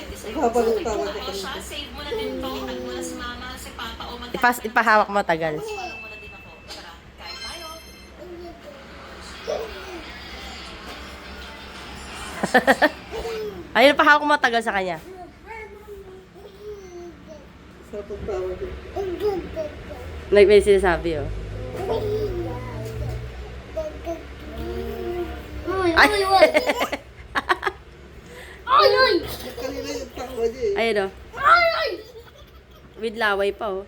Papalutawa ka Oo, siya, kanina. save mo na din to. At mula si mama, si papa, o Ipahawak mo tagal. Follow mo na din ako. Tara, kain tayo. Ayun, pahawak mo tagal sa kanya. Sa pagtawa din. May sinasabi, oh. Ay! Kanina yung tawa niya eh. Ayun, oh. With laway pa, oh.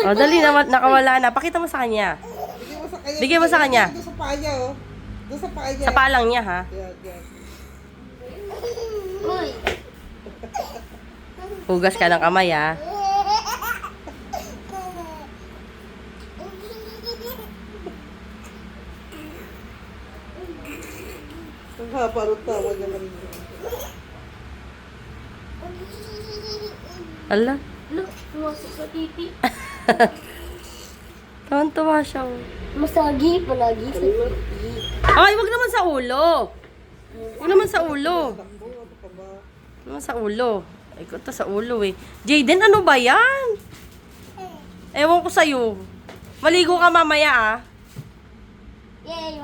Oh, dali na, nakawala na. Pakita mo sa kanya. Bigyan mo sa kanya. Bigyan mo sa kanya. Doon sa paa niya oh. Doon sa paa niya. Sa palang niya, ha? Yan, yan. Hugas ka ng kamay, ha? Ang haba ng tawa niya kanina. Ala? Pumasok sa titi. Tawan-tawa siya, oh. Masagi palagi sa titi. Ay, wag naman sa ulo. Wag naman sa ulo. Takbo, ano ka ba? Wag naman sa ulo. Ay, ko to sa ulo, eh. Jayden, ano ba yan? Ewan ko sa'yo. Maligo ka mamaya, ah. Yay,